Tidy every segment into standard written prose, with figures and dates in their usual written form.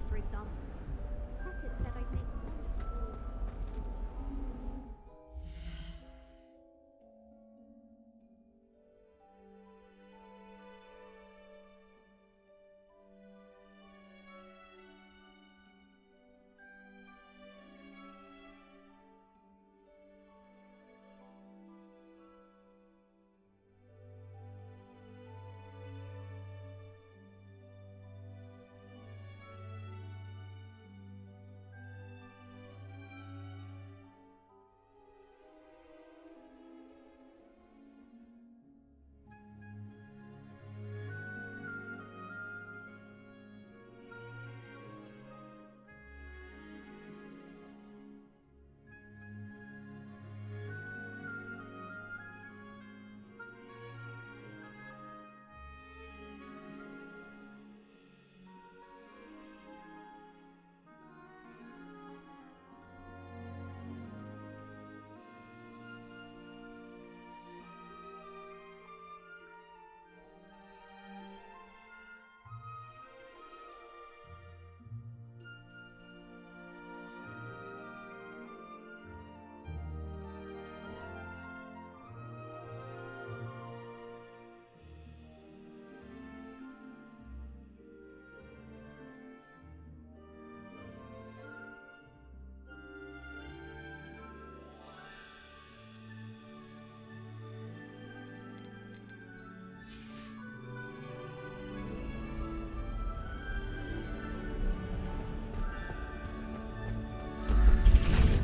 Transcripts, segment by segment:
for example. Hackett said I'd make money.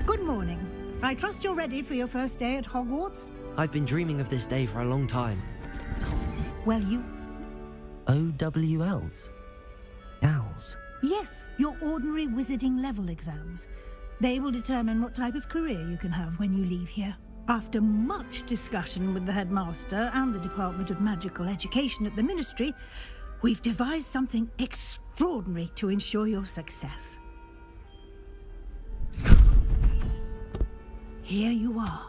Good morning. I trust you're ready for your first day at Hogwarts? I've been dreaming of this day for a long time. Well, you... OWLs? Owls? Yes, your ordinary wizarding level exams. They will determine what type of career you can have when you leave here. After much discussion with the headmaster and the Department of Magical Education at the Ministry, we've devised something extraordinary to ensure your success. Here you are.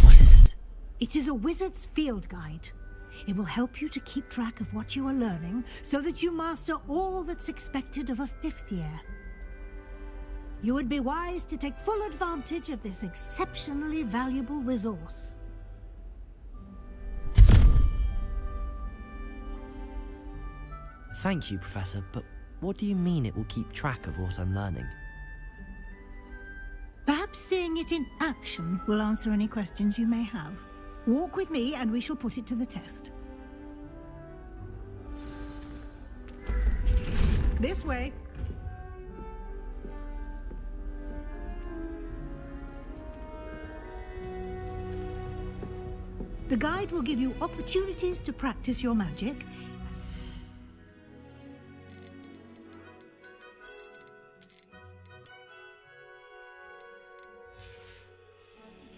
What is it? It is a wizard's field guide. It will help you to keep track of what you are learning so that you master all that's expected of a fifth year. You would be wise to take full advantage of this exceptionally valuable resource. Thank you, Professor, but what do you mean it will keep track of what I'm learning? Perhaps seeing it in action will answer any questions you may have. Walk with me and we shall put it to the test. This way. The guide will give you opportunities to practice your magic.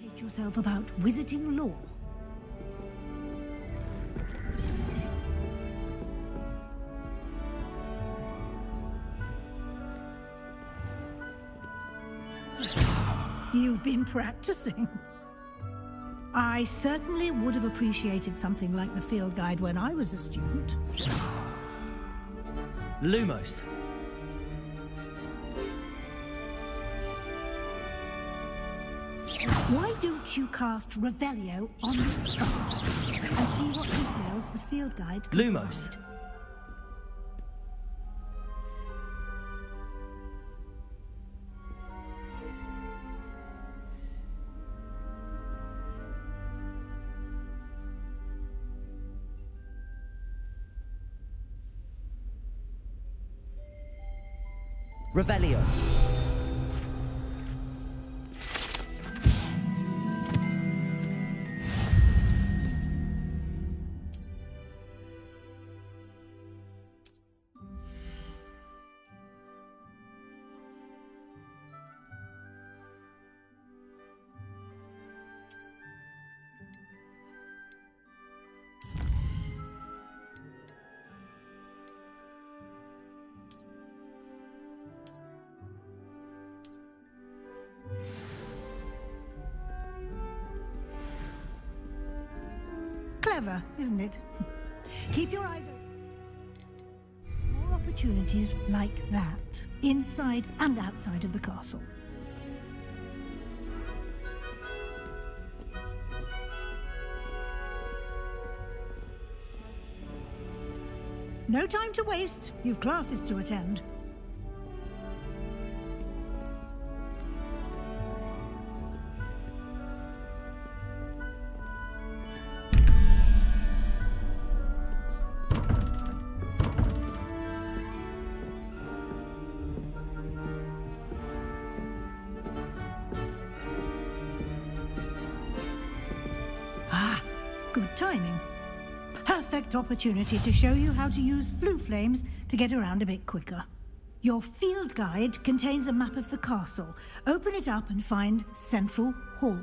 Educate yourself about wizarding lore. You've been practicing. I certainly would have appreciated something like the field guide when I was a student. Lumos! Why don't you cast Revelio on this box and see what details the field guide can Lumos! provide? Revelio! Clever, isn't it? Keep your eyes open. More opportunities like that, inside and outside of the castle. No time to waste. You've classes to attend. Ah, good timing. Perfect opportunity to show you how to use flue flames to get around a bit quicker. Your field guide contains a map of the castle. Open it up and find Central Hall.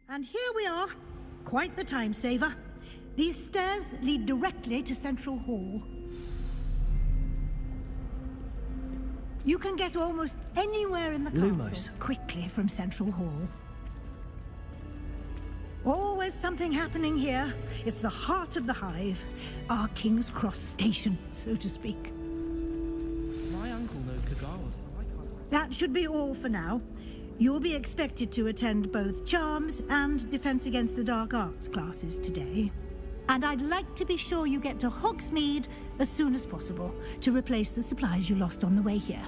And here we are. Quite the time saver. These stairs lead directly to Central Hall. You can get almost anywhere in the castle Lumos. quickly from Central Hall. Always something happening here. It's the heart of the Hive. Our King's Cross station, so to speak. My uncle knows Kagawad. I can't. That should be all for now. You'll be expected to attend both Charms and Defense Against the Dark Arts classes today. And I'd like to be sure you get to Hogsmeade as soon as possible to replace the supplies you lost on the way here.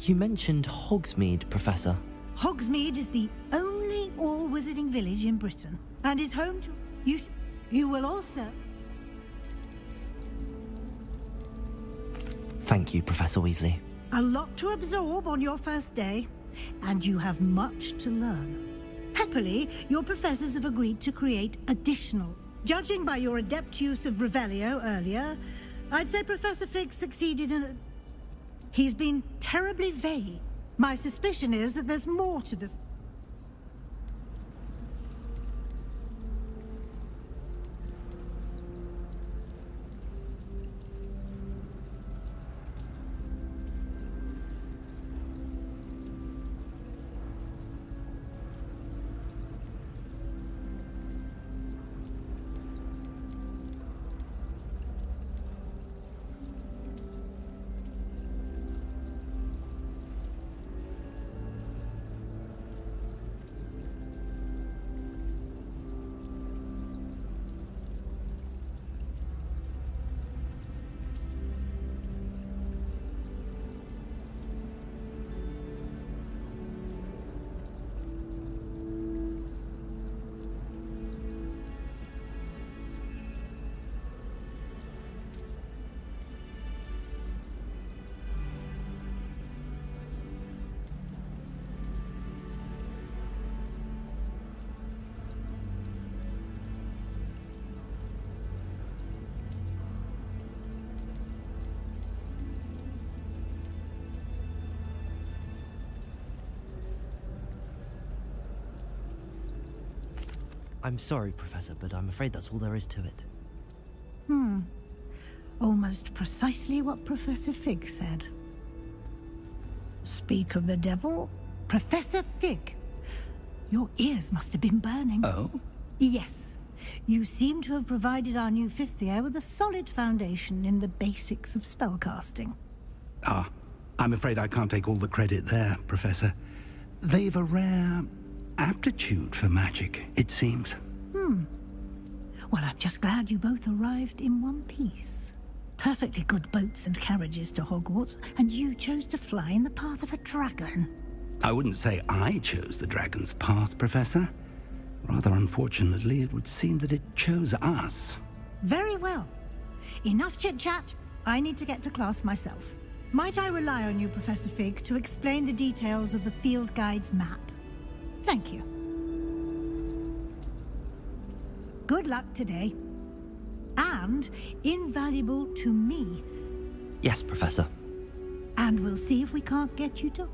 You mentioned Hogsmeade, Professor. Hogsmeade is the only all-wizarding village in Britain and is home to... You will also... Thank you, Professor Weasley. A lot to absorb on your first day, and you have much to learn. Happily, your professors have agreed to create additional. Judging by your adept use of Revelio earlier, I'd say Professor Fig succeeded in... He's been terribly vague. My suspicion is that there's more to this. I'm sorry, Professor, but I'm afraid that's all there is to it. Almost precisely what Professor Fig said. Speak of the devil, Professor Fig. Your ears must have been burning. Oh? Yes. You seem to have provided our new fifth year with a solid foundation in the basics of spellcasting. Ah, I'm afraid I can't take all the credit there, Professor. they've a rare aptitude for magic, it seems. Well, I'm just glad you both arrived in one piece. Perfectly good boats and carriages to Hogwarts, and you chose to fly in the path of a dragon. I wouldn't say I chose the dragon's path, Professor. Rather unfortunately, it would seem that it chose us. Very well. Enough chit-chat. I need to get to class myself. Might I rely on you, Professor Fig, to explain the details of the field guide's map? Thank you. Good luck today. And invaluable to me. Yes, Professor. And we'll see if we can't get you to...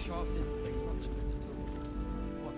Sharp didn't think much of it at all. What?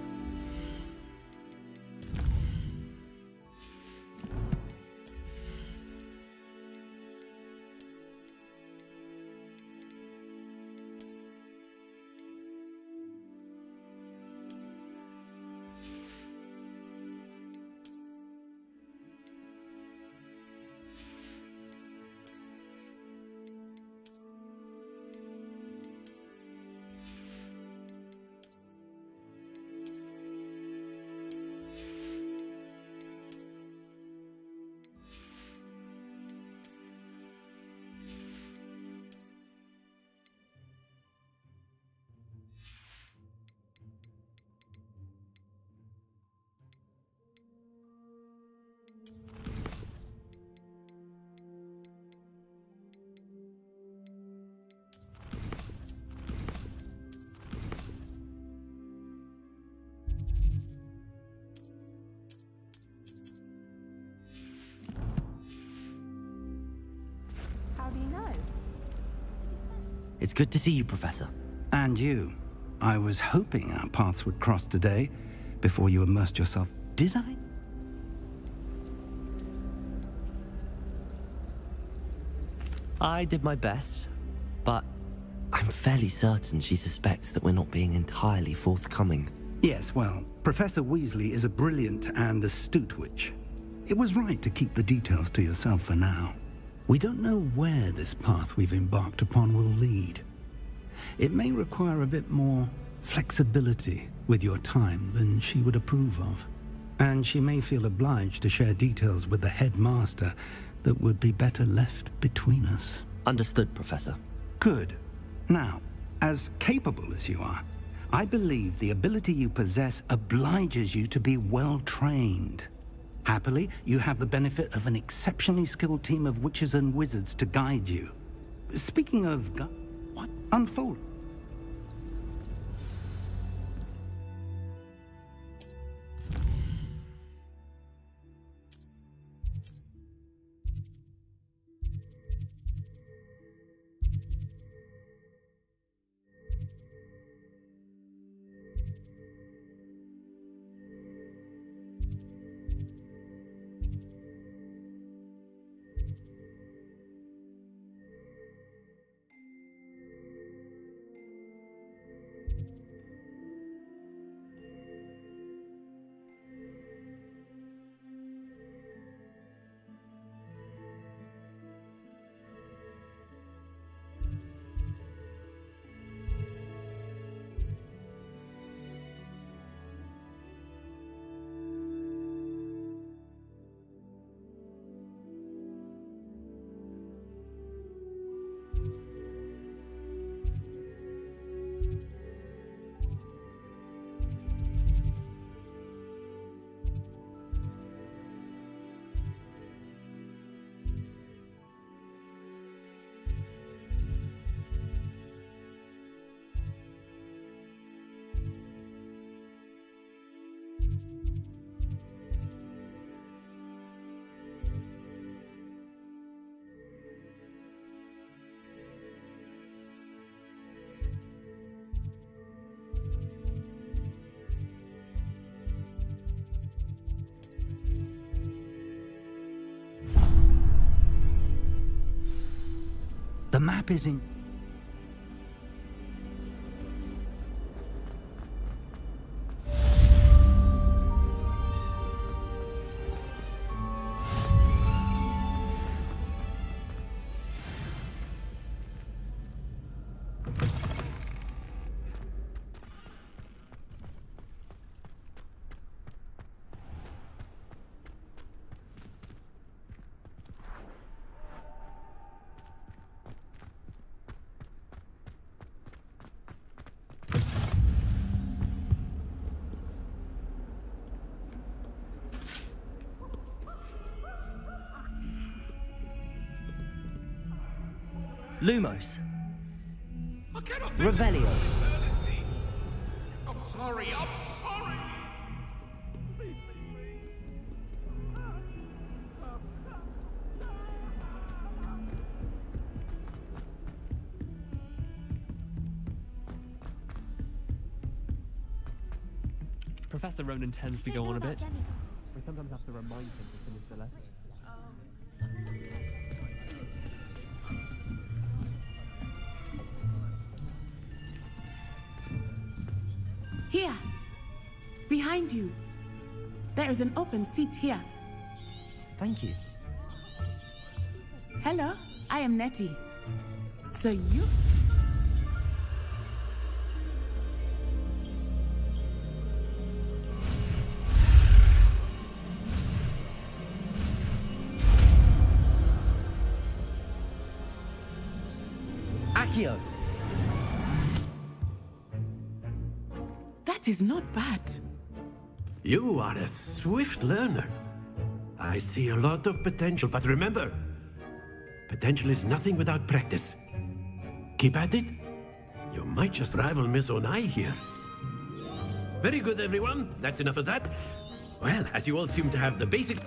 How do you know? It's good to see you, Professor. And you. I was hoping our paths would cross today, before you immersed yourself. Did I? I did my best, but I'm fairly certain she suspects that we're not being entirely forthcoming. Yes, well, Professor Weasley is a brilliant and astute witch. It was right to keep the details to yourself for now. We don't know where this path we've embarked upon will lead. It may require a bit more flexibility with your time than she would approve of. And she may feel obliged to share details with the headmaster that would be better left between us. Understood, Professor. Good. Now, as capable as you are, I believe the ability you possess obliges you to be well trained. Happily, you have the benefit of an exceptionally skilled team of witches and wizards to guide you. Speaking of what? Unfold. The map is in... Lumos. I cannot think of Revelio. eternity. I'm sorry, I'm sorry. Professor Ronan tends to Don't go know on a about bit. demigods. We sometimes have to remind him to finish the lesson. Here. Behind you. There is an open seat here. Thank you. Hello, I am Nettie. So you? Accio. That is not bad. You are a swift learner. I see a lot of potential, but remember, potential is nothing without practice. Keep at it. You might just rival Miss Onai here. Very good, everyone. That's enough of that. Well, as you all seem to have the basic...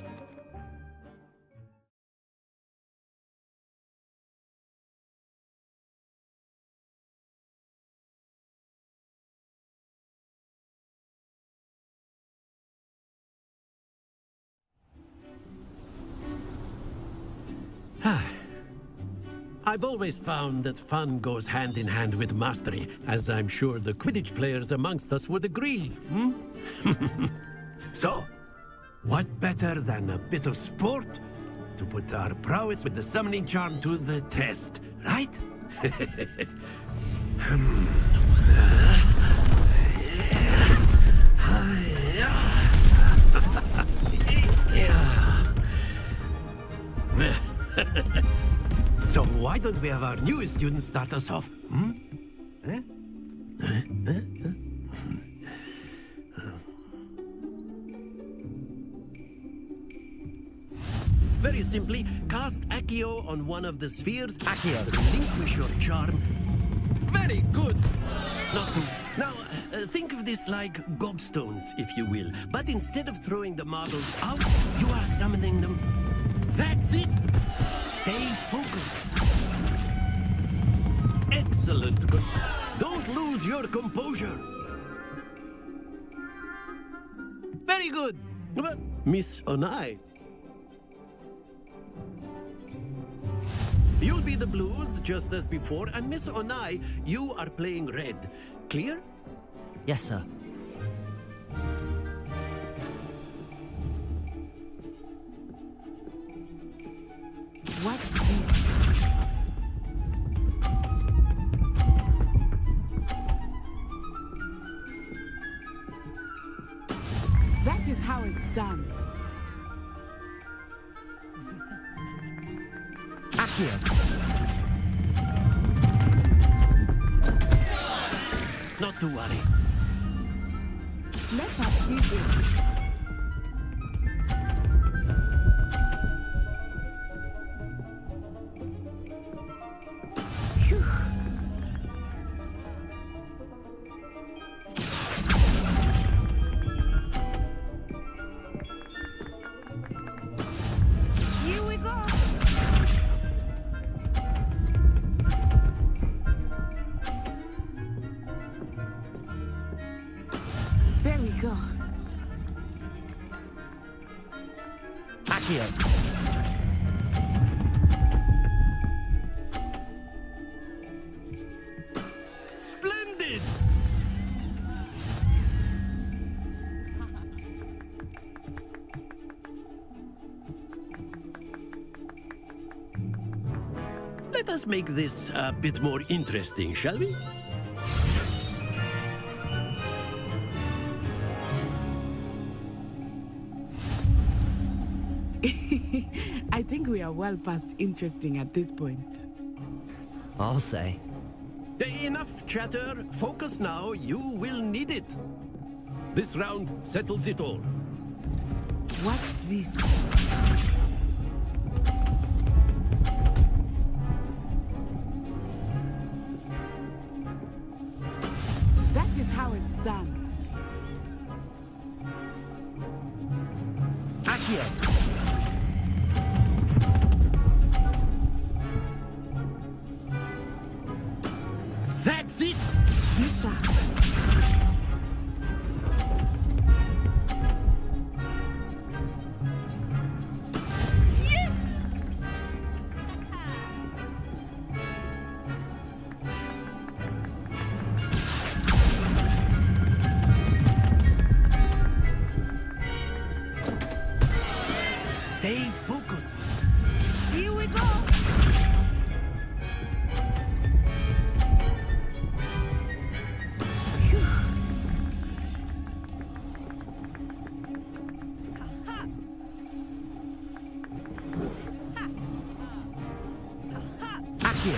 I've always found that fun goes hand in hand with mastery, as I'm sure the Quidditch players amongst us would agree, So, what better than a bit of sport to put our prowess with the summoning charm to the test, right? So why don't we have our newest student start us off? Very simply, cast Accio on one of the spheres. Accio. Relinquish your charm. Very good. Not to. Now, think of this like gobstones, if you will. But instead of throwing the marbles out, you are summoning them. That's it. Stay focused. Excellent. Don't lose your composure. Very good. Miss Onai. You'll be the blues, just as before, and Miss Onai, you are playing red. Clear? Yes, sir. What's this? That is how it's done. Accio. Not to worry. Let us see this. Phew. Here we go. There we go. Accio. Splendid! Let us make this a bit more interesting, shall we? I think we are well past interesting at this point. I'll say. Enough chatter. Focus now. You will need it. This round settles it all. What's this? Accio! That's it! Be sharp. Stay focused. Here we go. Accio!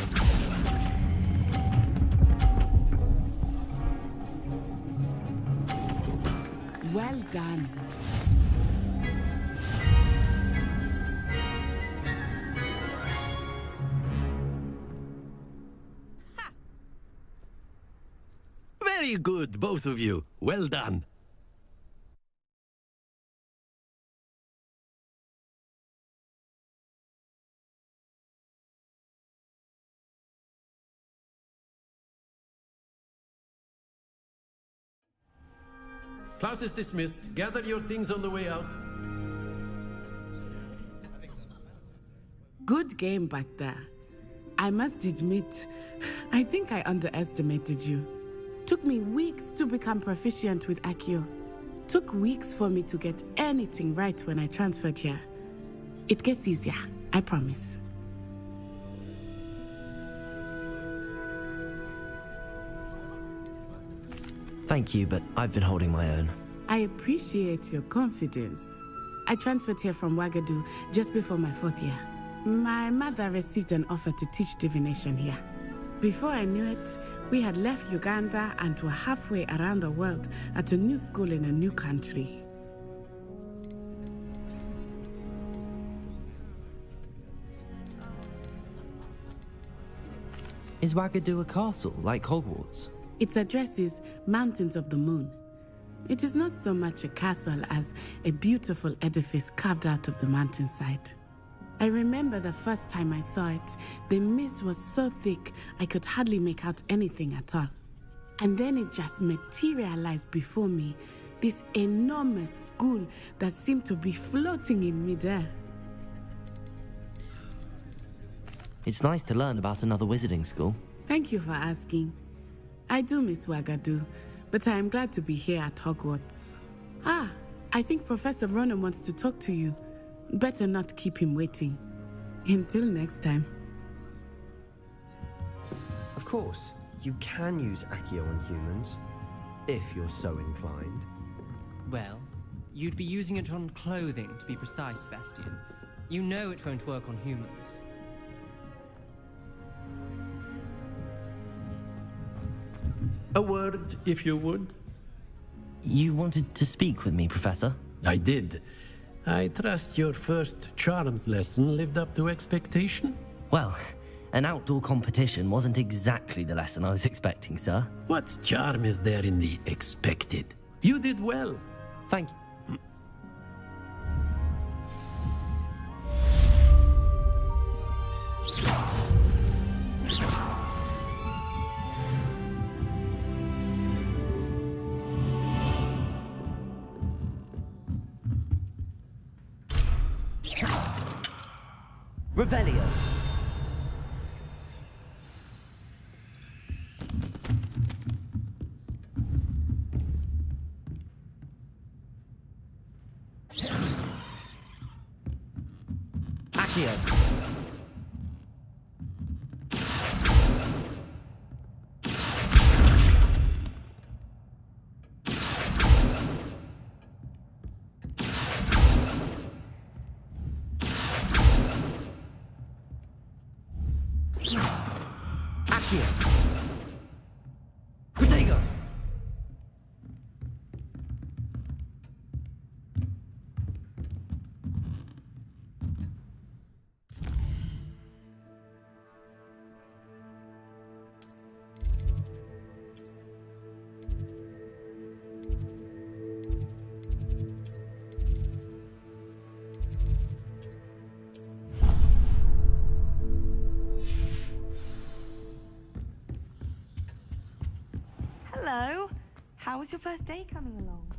Well done. Very good, both of you. Well done. Class is dismissed. Gather your things on the way out. Good game back there. I must admit, I think I underestimated you. Took me weeks to become proficient with Accio. Took weeks for me to get anything right when I transferred here. It gets easier, I promise. Thank you, but I've been holding my own. I appreciate your confidence. I transferred here from Wagadu just before my 4th year. My mother received an offer to teach divination here. Before I knew it, we had left Uganda and were halfway around the world at a new school in a new country. Is Wagadu a castle, like Hogwarts? Its address is Mountains of the Moon. It is not so much a castle as a beautiful edifice carved out of the mountainside. I remember the first time I saw it, the mist was so thick I could hardly make out anything at all. And then it just materialized before me, this enormous school that seemed to be floating in midair. It's nice to learn about another wizarding school. Thank you for asking. I do miss Wagadu, but I am glad to be here at Hogwarts. Ah, I think Professor Ronen wants to talk to you. Better not keep him waiting. Until next time. Of course, you can use Accio on humans, if you're so inclined. Well, you'd be using it on clothing, to be precise, Sebastian. You know it won't work on humans. A word, if you would. You wanted to speak with me, Professor? I did. I trust your first charms lesson lived up to expectation? Well, an outdoor competition wasn't exactly the lesson I was expecting, sir. What charm is there in the expected? You did well. Thank you. Revelio. Accio. Accio. Protego. How's your first day coming along?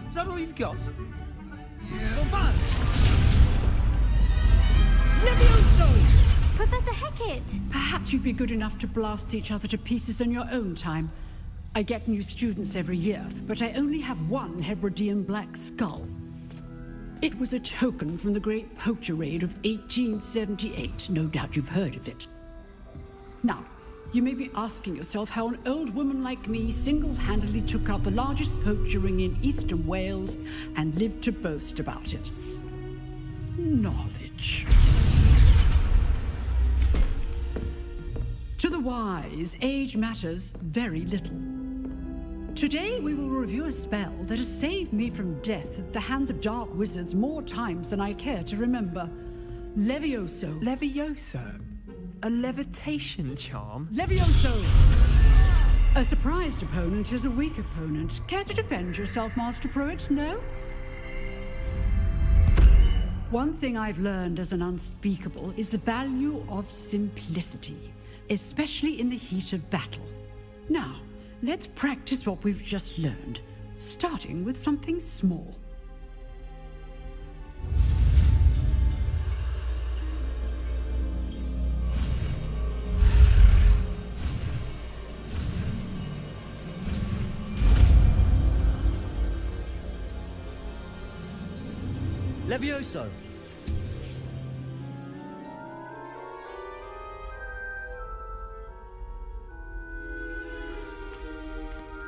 Is that all you've got? Levioso! Professor Hecat! Perhaps you'd be good enough to blast each other to pieces in your own time. I get new students every year, but I only have one Hebridean black skull. It was a token from the Great Poacher Raid of 1878. No doubt you've heard of it. Now, you may be asking yourself how an old woman like me single-handedly took out the largest poacher ring in eastern Wales and lived to boast about it. Knowledge. To the wise, age matters very little. Today we will review a spell that has saved me from death at the hands of dark wizards more times than I care to remember. Levioso. Levioso? A levitation charm? Levioso! A surprised opponent is a weak opponent. Care to defend yourself, Master Pruitt? No? One thing I've learned as an unspeakable is the value of simplicity, especially in the heat of battle. Now, let's practice what we've just learned, starting with something small. Levioso!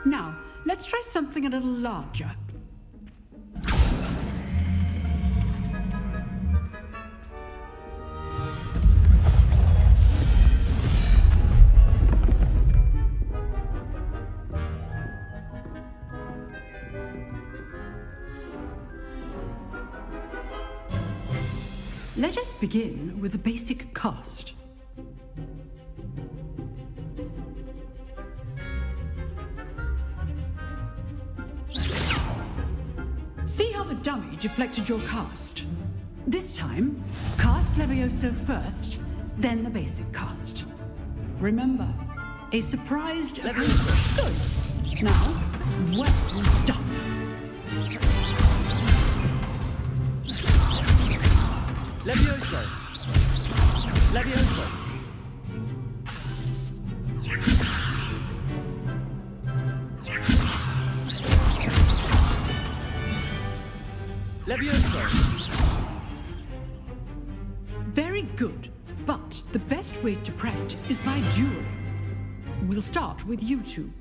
Now, let's try something a little larger. Let us begin with the basic cast. See how the dummy deflected your cast? This time, cast Levioso first, then the basic cast. Remember, a surprised Levioso. Good. Now, well done. Levioso! Levioso! Levioso! Very good, but the best way to practice is by dueling. We'll start with you two.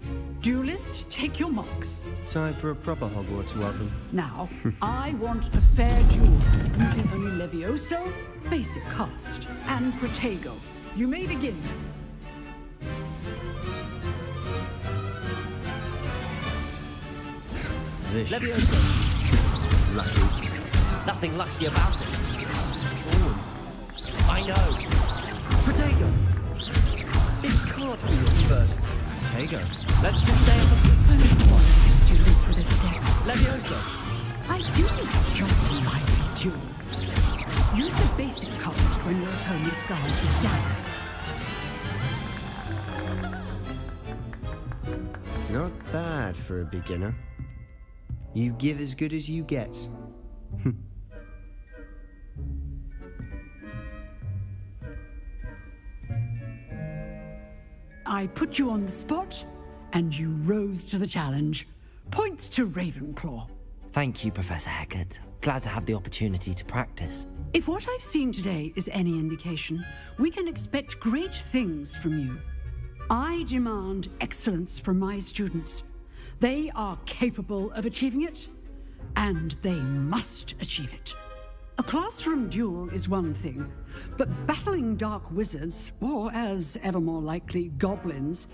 Duelists, take your marks. Time for a proper Hogwarts welcome. Now, I want a fair duel, using only Levioso, basic cast, and Protego. You may begin. Vicious. Levioso! Lucky. Nothing lucky about it. I know. Protego! It can't be your first. Protego. Let's just say Levioso! I do jump in my duel. Use the basic cast when your opponent's guard is down. Not bad for a beginner. You give as good as you get. I put you on the spot, and you rose to the challenge. Points to Ravenclaw. Thank you, Professor Hecat. Glad to have the opportunity to practice. If what I've seen today is any indication, we can expect great things from you. I demand excellence from my students. They are capable of achieving it, and they must achieve it. A classroom duel is one thing, but battling dark wizards, or as ever more likely, goblins,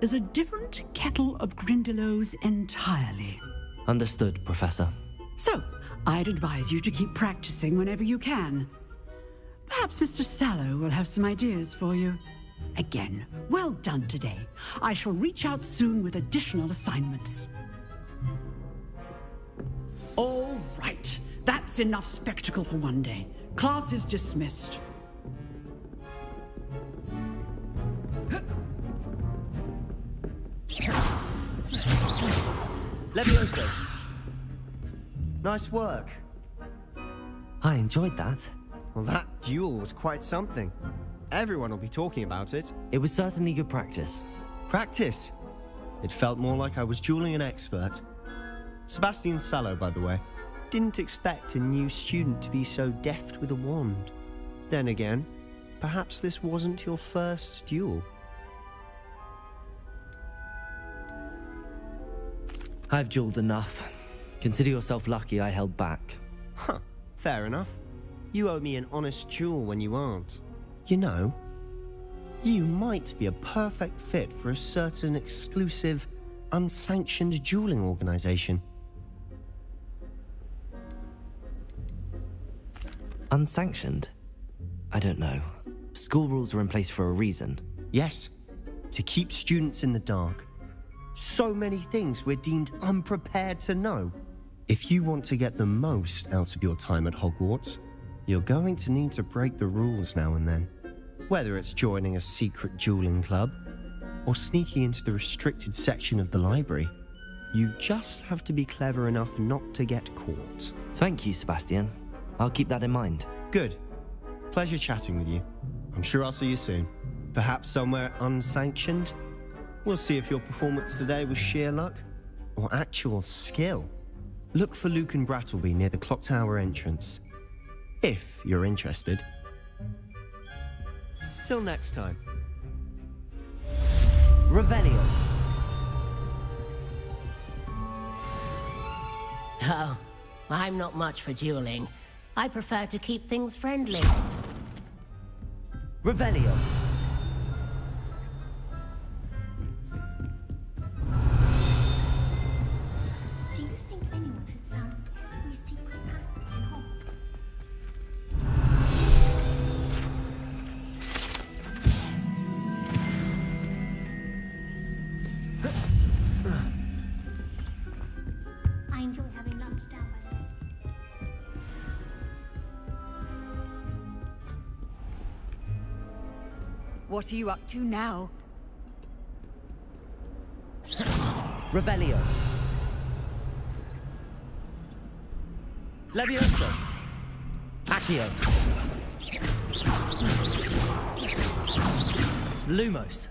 is a different kettle of Grindylows entirely. Understood, Professor. So, I'd advise you to keep practicing whenever you can. Perhaps Mr. Sallow will have some ideas for you. Again, well done today. I shall reach out soon with additional assignments. All right, that's enough spectacle for one day. Class is dismissed. Levioso! Nice work. I enjoyed that. Well, that duel was quite something. Everyone will be talking about it. It was certainly good practice. Practice? It felt more like I was dueling an expert. Sebastian Sallow, by the way. Didn't expect a new student to be so deft with a wand. Then again, perhaps this wasn't your first duel. I've dueled enough. Consider yourself lucky I held back. Huh, fair enough. You owe me an honest duel when you aren't. You know, you might be a perfect fit for a certain exclusive, unsanctioned dueling organization. Unsanctioned? I don't know. School rules are in place for a reason. Yes, to keep students in the dark. So many things we're deemed unprepared to know. If you want to get the most out of your time at Hogwarts, you're going to need to break the rules now and then. Whether it's joining a secret dueling club, or sneaking into the restricted section of the library, you just have to be clever enough not to get caught. Thank you, Sebastian. I'll keep that in mind. Good. Pleasure chatting with you. I'm sure I'll see you soon. Perhaps somewhere unsanctioned? We'll see if your performance today was sheer luck or actual skill. Look for Lucan Brattleby near the Clock Tower entrance, if you're interested. Till next time. Revelio. Oh, I'm not much for dueling. I prefer to keep things friendly. Revelio. Do you think anyone has found every secret passage in Hogwarts? I enjoy having lunch down by the lake. What are you up to now? Revelio. Levioso. Accio. Lumos.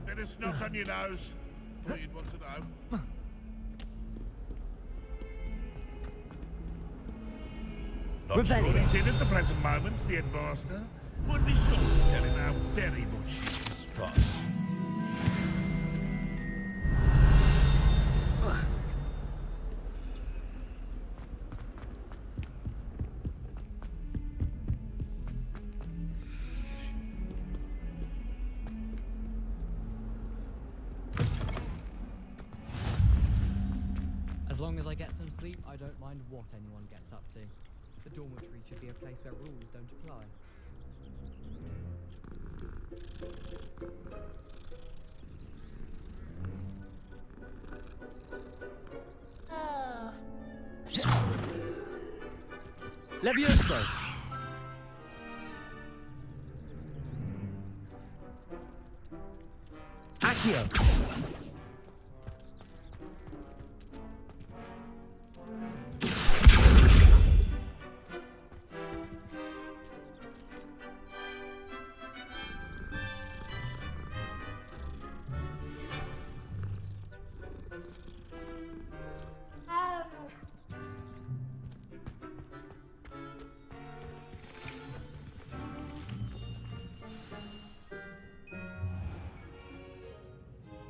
Bit of snot on your nose. Thought you'd want to know. Not sure he's in at the present moment, the headmaster. Would be sure to tell him how very much he's the spot. As long as I get some sleep, I don't mind what anyone gets up to. The dormitory should be a place where rules don't apply. Levioso. Accio!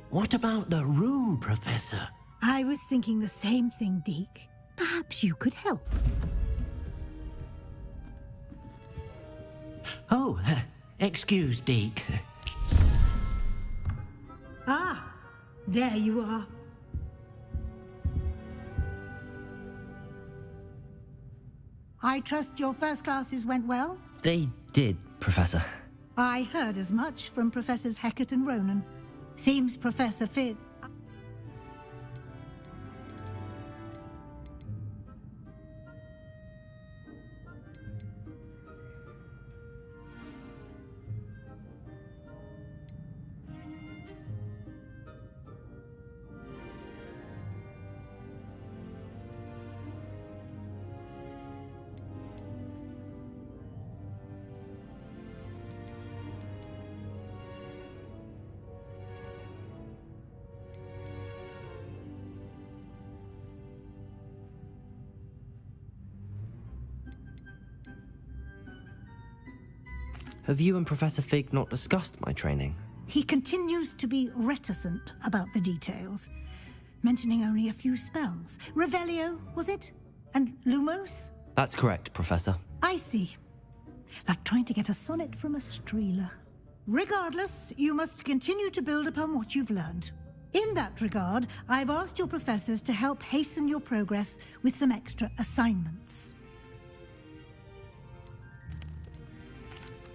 What about the room, Professor? I was thinking the same thing, Deke. Perhaps you could help. Oh, excuse, Deke. Ah, there you are. I trust your first classes went well? They did, Professor. I heard as much from Professors Hecat and Ronan. Seems Professor Fig... Have you and Professor Fig not discussed my training? He continues to be reticent about the details, mentioning only a few spells. Revelio, was it? And Lumos? That's correct, Professor. I see. Like trying to get a sonnet from a streeler. Regardless, you must continue to build upon what you've learned. In that regard, I've asked your professors to help hasten your progress with some extra assignments.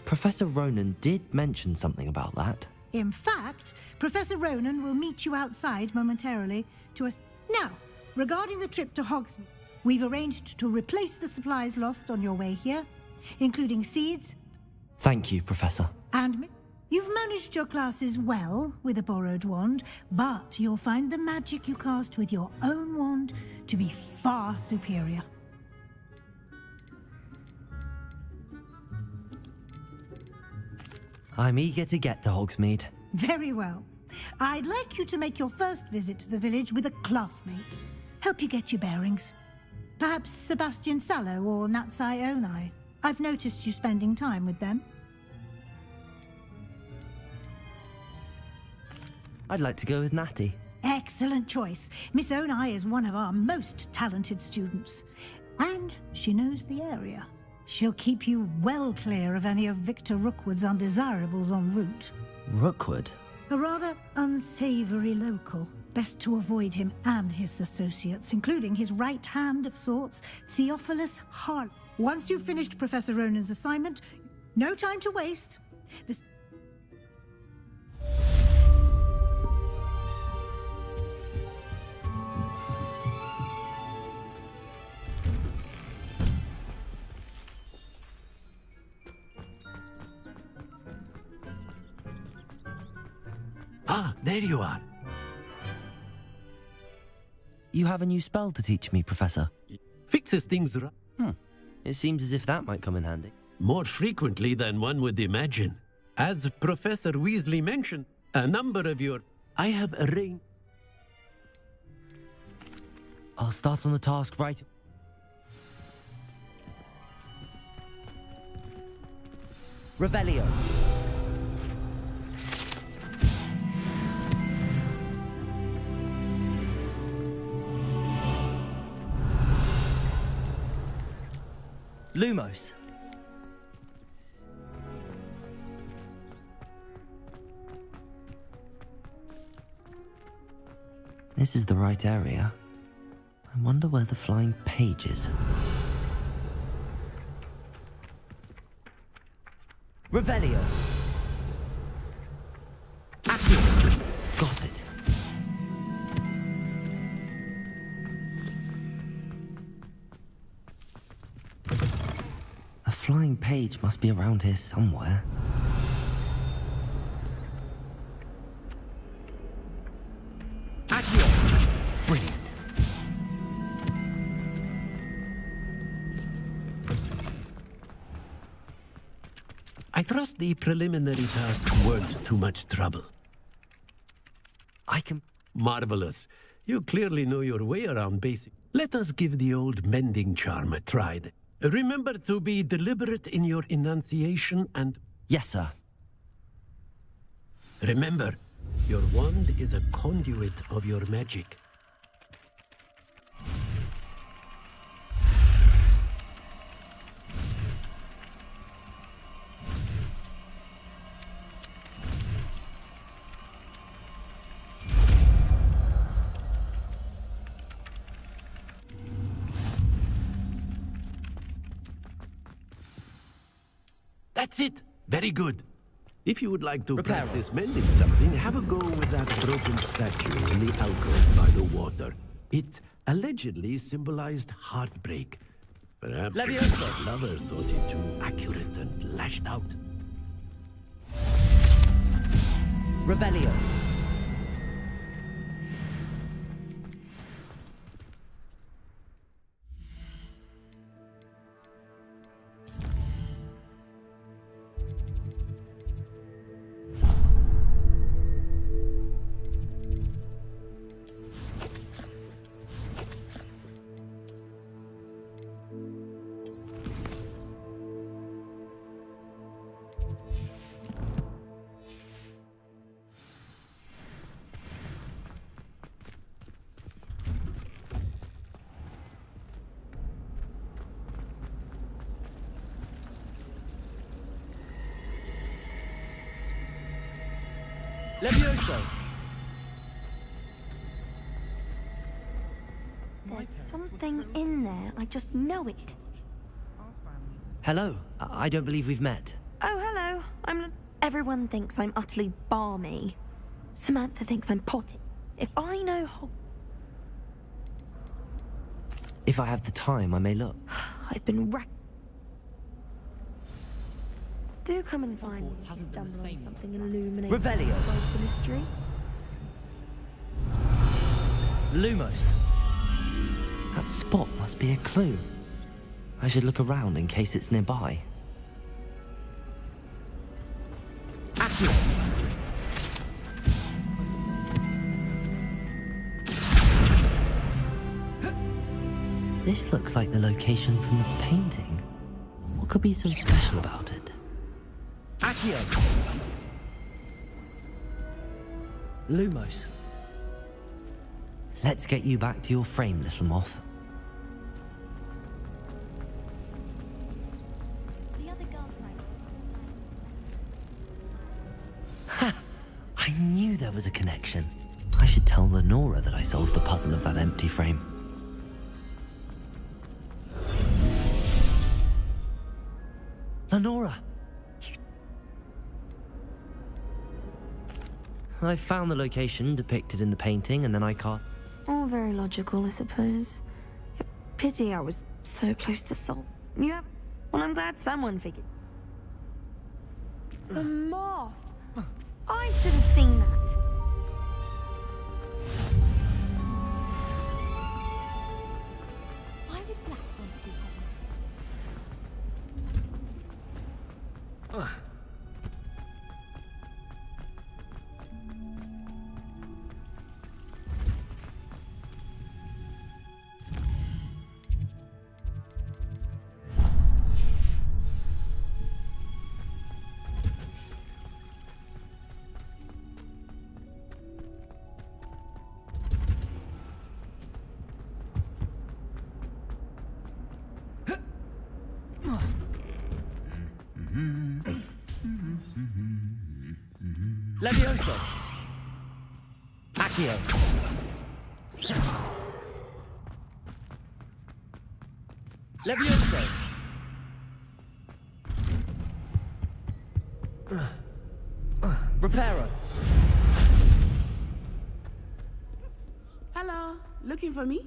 Professor Ronan did mention something about that. In fact, Professor Ronan will meet you outside momentarily to us. Now, regarding the trip to Hogsmeade, we've arranged to replace the supplies lost on your way here, including seeds. Thank you, Professor. And you've managed your classes well with a borrowed wand, but you'll find the magic you cast with your own wand to be far superior. I'm eager to get to Hogsmeade. Very well. I'd like you to make your first visit to the village with a classmate. Help you get your bearings. Perhaps Sebastian Sallow or Natsai Onai. I've noticed you spending time with them. I'd like to go with Natty. Excellent choice. Miss Onai is one of our most talented students. And she knows the area. She'll keep you well clear of any of Victor Rookwood's undesirables en route. Rookwood? A rather unsavory local. Best to avoid him and his associates, including his right hand of sorts, Theophilus Hart. Once you've finished Professor Ronan's assignment, no time to waste. Ah, there you are. You have a new spell to teach me, Professor. Fixes things right. It seems as if that might come in handy. More frequently than one would imagine. As Professor Weasley mentioned, a number of your... I have arranged... I'll start on the task right... Revelio. Lumos. This is the right area. I wonder where the flying page is. Revelio. Got it. A flying page must be around here somewhere. I trust the preliminary tasks weren't too much trouble. I can... Marvelous. You clearly know your way around basic. Let us give the old mending charm a try. Remember to be deliberate in your enunciation and... Yes, sir. Remember, your wand is a conduit of your magic. That's it. Very good. If you would like to practice mending something, have a go with that broken statue in the alcove by the water. It allegedly symbolized heartbreak. Perhaps Levioso! the lover thought it too accurate and lashed out. Revelio. Levioso! There's something in there. I just know it. Hello. I don't believe we've met. Oh, hello. Everyone thinks I'm utterly balmy. Samantha thinks I'm potted. If I know If I have the time, I may look. I've been Do come and find me if you hasn't been the stumble on same. something illuminating Revelio. besides the mystery. Lumos. That spot must be a clue. I should look around in case it's nearby. Accio. This looks like the location from the painting. What could be so special about it? Accio. Lumos. Let's get you back to your frame, little moth. The other girls might. Ha! I knew there was a connection. I should tell Lenora that I solved the puzzle of that empty frame. Lenora! I found the location depicted in the painting, and then I cast... All very logical, I suppose. Pity I was so close to solve. You have... Well, I'm glad someone figured. The moth! I should have seen that. Why would Black want to be home? Levioso! Accio! Levioso! Reparo! Hello, looking for me?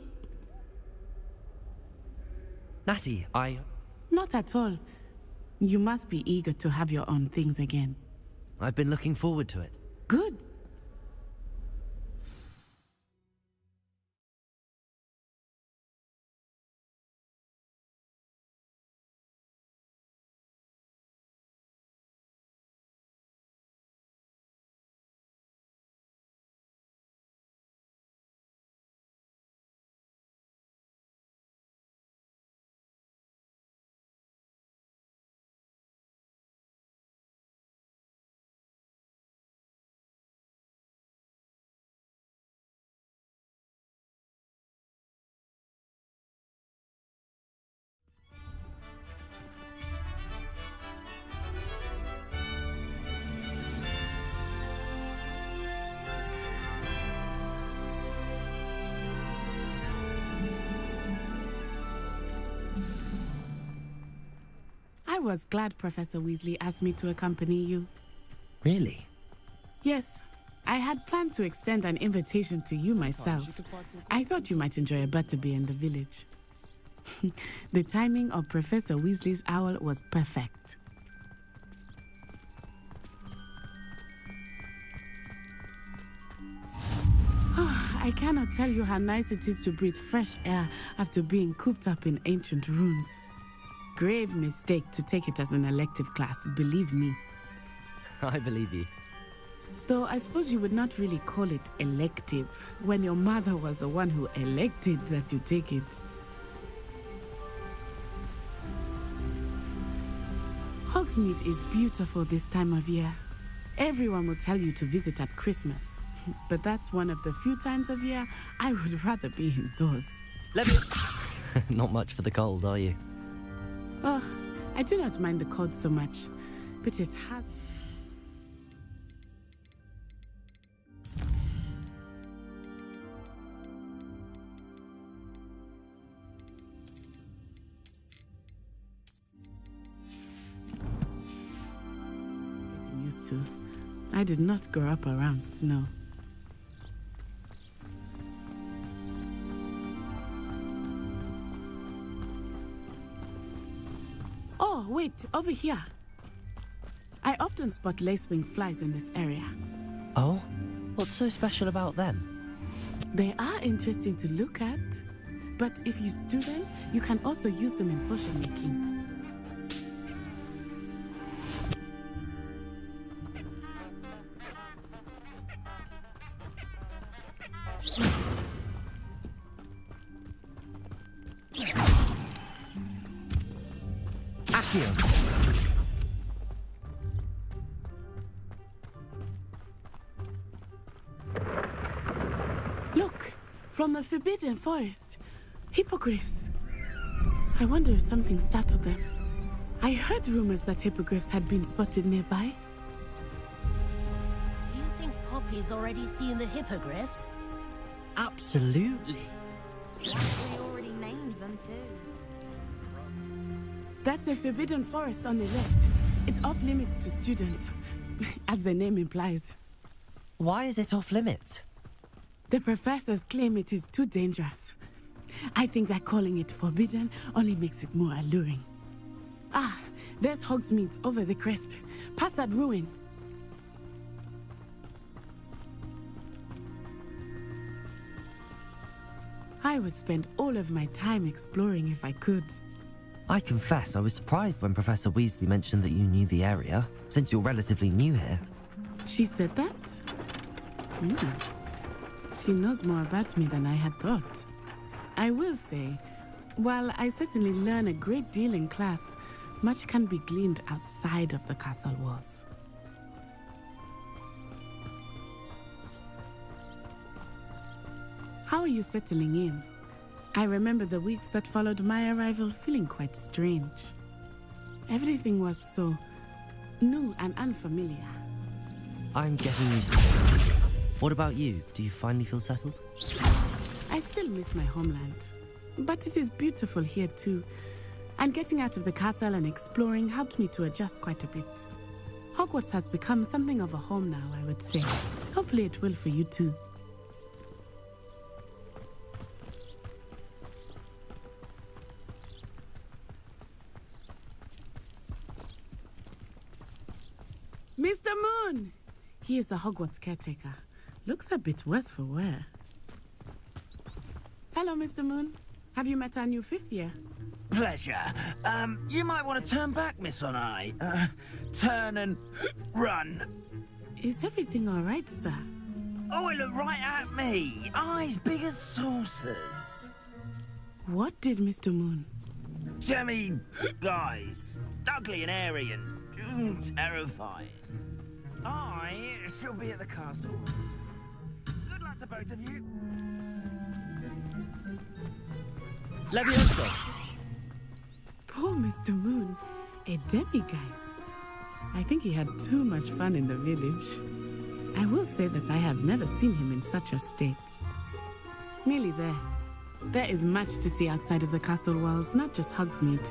Natty, Not at all. You must be eager to have your own things again. I've been looking forward to it. Good. was glad Professor Weasley asked me to accompany you. Really? Yes, I had planned to extend an invitation to you myself. I thought you might enjoy a butterbeer in the village. The timing of Professor Weasley's owl was perfect. I cannot tell you how nice it is to breathe fresh air after being cooped up in ancient ruins. Grave mistake to take it as an elective class, believe me. I believe you. Though I suppose you would not really call it elective when your mother was the one who elected that you take it. Hogsmeade is beautiful this time of year. Everyone will tell you to visit at Christmas. But that's one of the few times of year I would rather be indoors. Not much for the cold, are you? Oh, I do not mind the cold so much, but it has... Getting used to. I did not grow up around snow. Oh, wait, over here. I often spot lacewing flies in this area. Oh? What's so special about them? They are interesting to look at, but if you stew them, you can also use them in potion making. Look, from the Forbidden Forest. Hippogriffs. I wonder if something startled them. I heard rumors that hippogriffs had been spotted nearby. Do you think Poppy's already seen the hippogriffs? Absolutely. We already named them too. That's the Forbidden Forest on the left. It's off limits to students, as the name implies. Why is it off limits? The professors claim it is too dangerous. I think that calling it forbidden only makes it more alluring. Ah, there's Hogsmeade over the crest, past that ruin. I would spend all of my time exploring if I could. I confess I was surprised when Professor Weasley mentioned that you knew the area, since you're relatively new here. She said that? She knows more about me than I had thought. I will say, while I certainly learn a great deal in class, much can be gleaned outside of the castle walls. How are you settling in? I remember the weeks that followed my arrival feeling quite strange. Everything was so new and unfamiliar. I'm getting used to it. What about you? Do you finally feel settled? I still miss my homeland, but it is beautiful here too. And getting out of the castle and exploring helped me to adjust quite a bit. Hogwarts has become something of a home now, I would say. Hopefully it will for you too. Mr. Moon! He is the Hogwarts caretaker. Looks a bit worse for wear. Hello, Mr. Moon. Have you met our new fifth year? Pleasure. You might want to turn back, Miss Onai. Turn and run. Is everything all right, sir? Oh, it looked right at me. Eyes big as saucers. What did Mr. Moon? Jemmy guys. Ugly and airy and terrifying. I shall be at the castle. Good luck to both of you. Leviosa! Poor Mr. Moon. A demiguise. I think he had too much fun in the village. I will say that I have never seen him in such a state. Nearly there. There is much to see outside of the castle walls, not just Hogsmeade.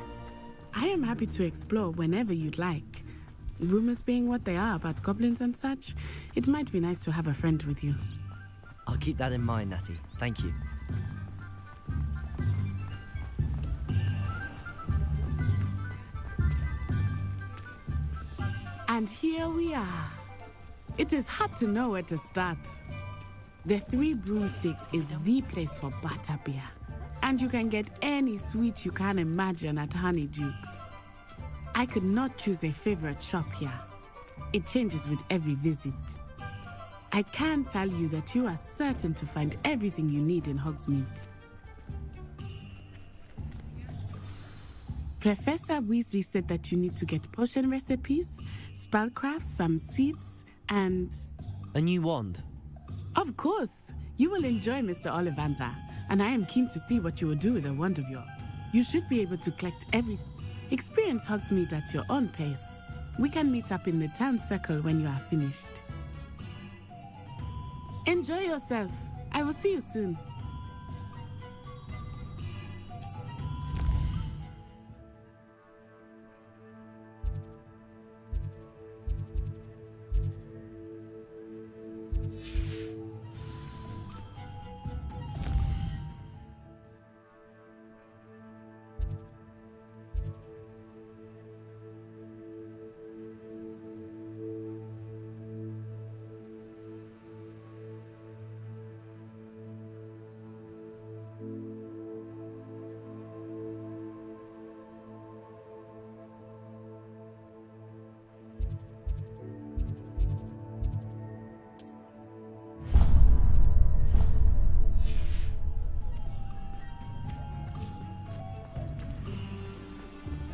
I am happy to explore whenever you'd like. Rumors being what they are about goblins and such, it might be nice to have a friend with you. I'll keep that in mind, Natty. Thank you. And here we are. It is hard to know where to start. The Three Broomsticks is the place for butterbeer. And you can get any sweet you can imagine at Honeyduke's. I could not choose a favorite shop here. It changes with every visit. I can tell you that you are certain to find everything you need in Hogsmeade. Professor Weasley said that you need to get potion recipes, spellcrafts, some seeds, and... A new wand? Of course! You will enjoy Mr. Ollivander, and I am keen to see what you will do with a wand of yours. You should be able to collect everything. Experience Hogsmeade at your own pace. We can meet up in the town circle when you are finished. Enjoy yourself. I will see you soon.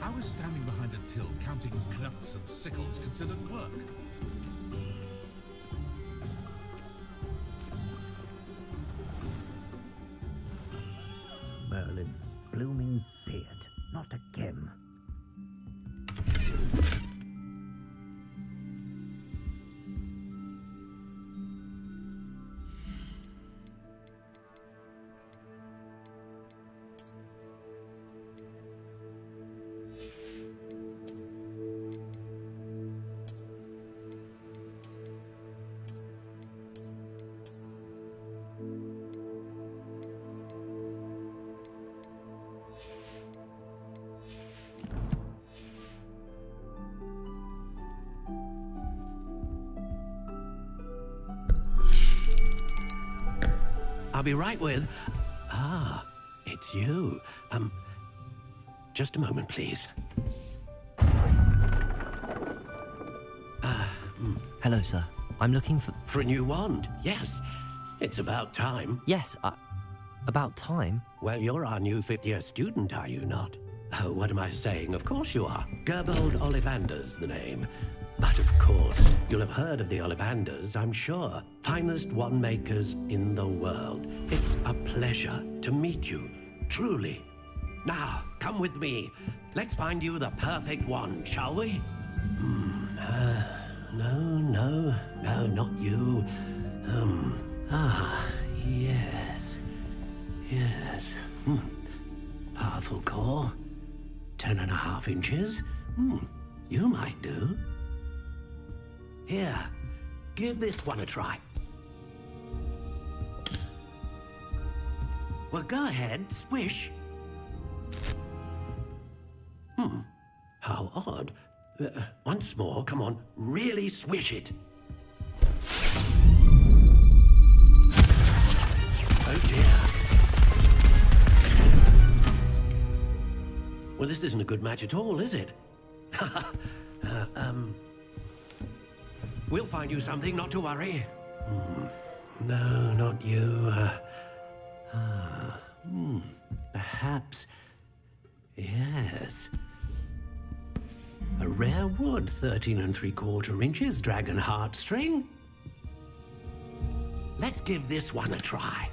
How is standing behind a till counting clefts and sickles considered work? Merlin's blooming beard. Not again. I'll be right with... Ah, it's you. Just a moment, please. Hello, sir. I'm looking for... For a new wand, yes. It's about time. Yes, about time? Well, you're our new fifth-year student, are you not? Oh, what am I saying? Of course you are. Gerbold Ollivander's the name. But of course, you'll have heard of the Ollivanders, I'm sure. Finest wand makers in the world. It's a pleasure to meet you, truly. Now, come with me. Let's find you the perfect wand, shall we? No, not you. Yes. Powerful core. 10.5 inches. You might do. Here, give this one a try. Well, go ahead, swish. How odd. Once more, come on, really swish it. Oh dear. Well, this isn't a good match at all, is it? We'll find you something, not to worry. No, not you. Perhaps. Yes. A rare wood, 13 3/4 inches, dragon heartstring. Let's give this one a try.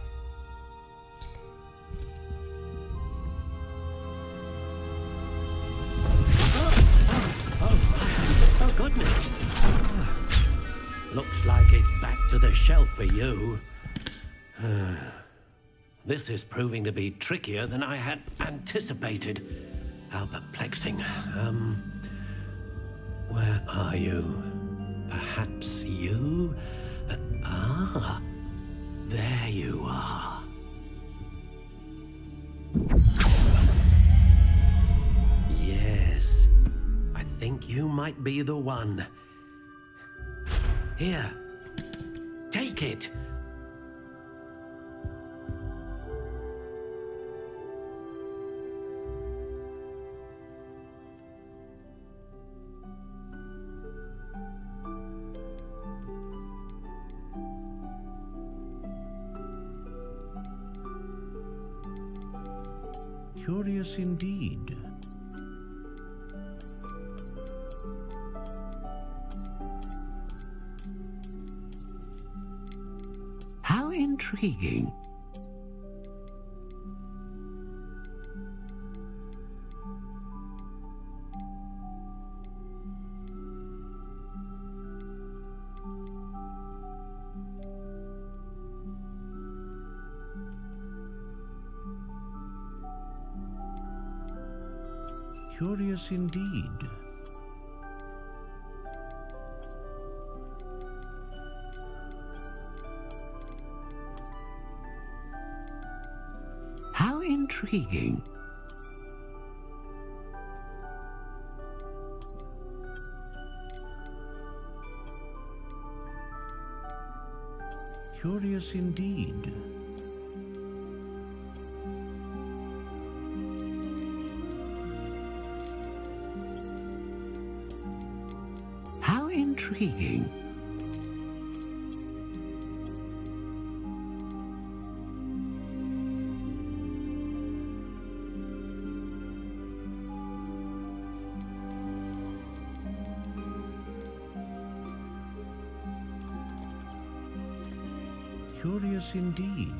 Oh, goodness. Looks like it's back to the shelf for you. This is proving to be trickier than I had anticipated. How perplexing. Where are you? Perhaps you? There you are. Yes, I think you might be the one. Here, take it. Curious indeed. How intriguing. Curious indeed. How intriguing. Curious indeed. How intriguing. Curious indeed.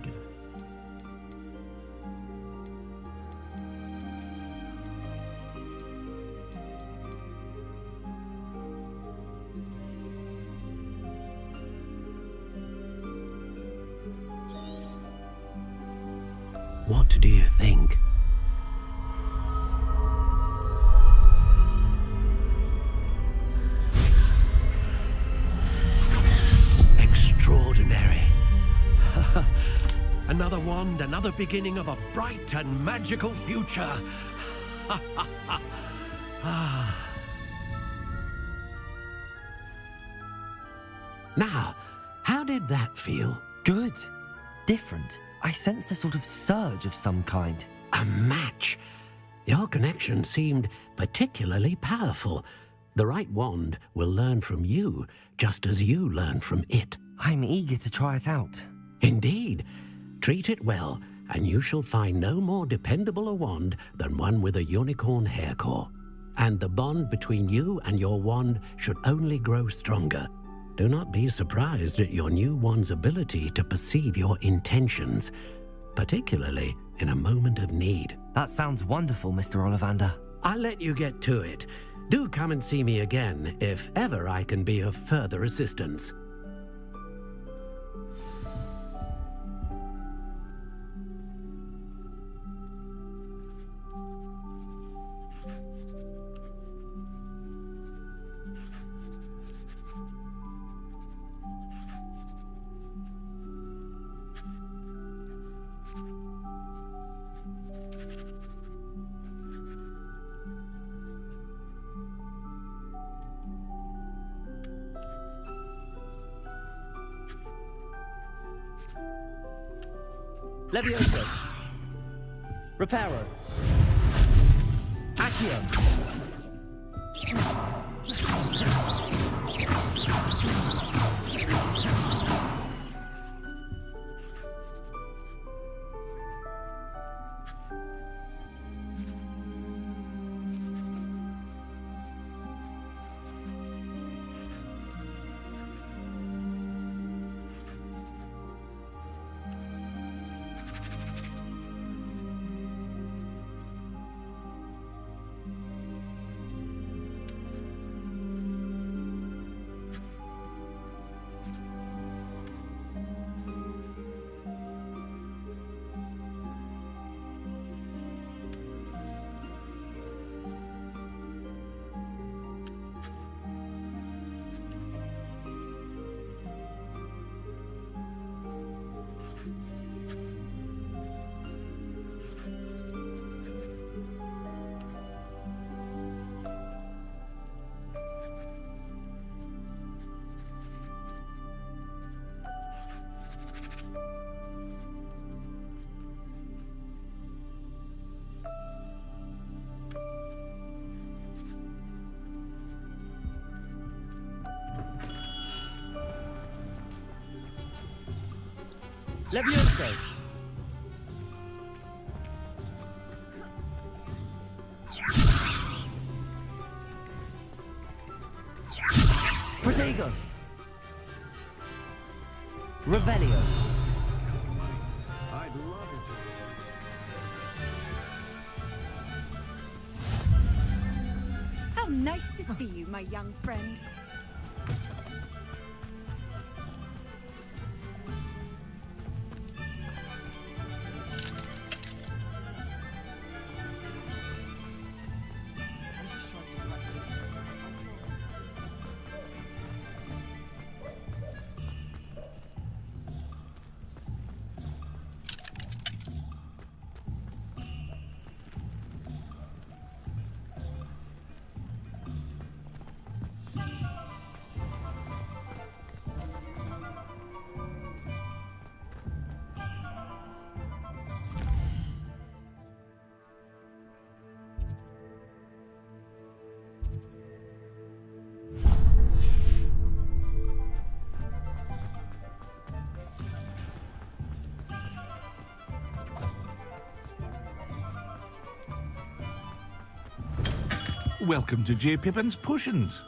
What do you think? Extraordinary. Another wand, another beginning of a bright and magical future. Now, how did that feel? Good. Different. I sensed a sort of surge of some kind. A match. Your connection seemed particularly powerful. The right wand will learn from you, just as you learn from it. I'm eager to try it out. Indeed. Treat it well, and you shall find no more dependable a wand than one with a unicorn hair core. And the bond between you and your wand should only grow stronger. Do not be surprised at your new wand's ability to perceive your intentions, particularly in a moment of need. That sounds wonderful, Mr. Ollivander. I'll let you get to it. Do come and see me again if ever I can be of further assistance. Levioso. Reparo. Accio. Levioso! Protego! Revelio! I'd love it. How nice to see you, my young friend. Welcome to J. Pippin's Potions.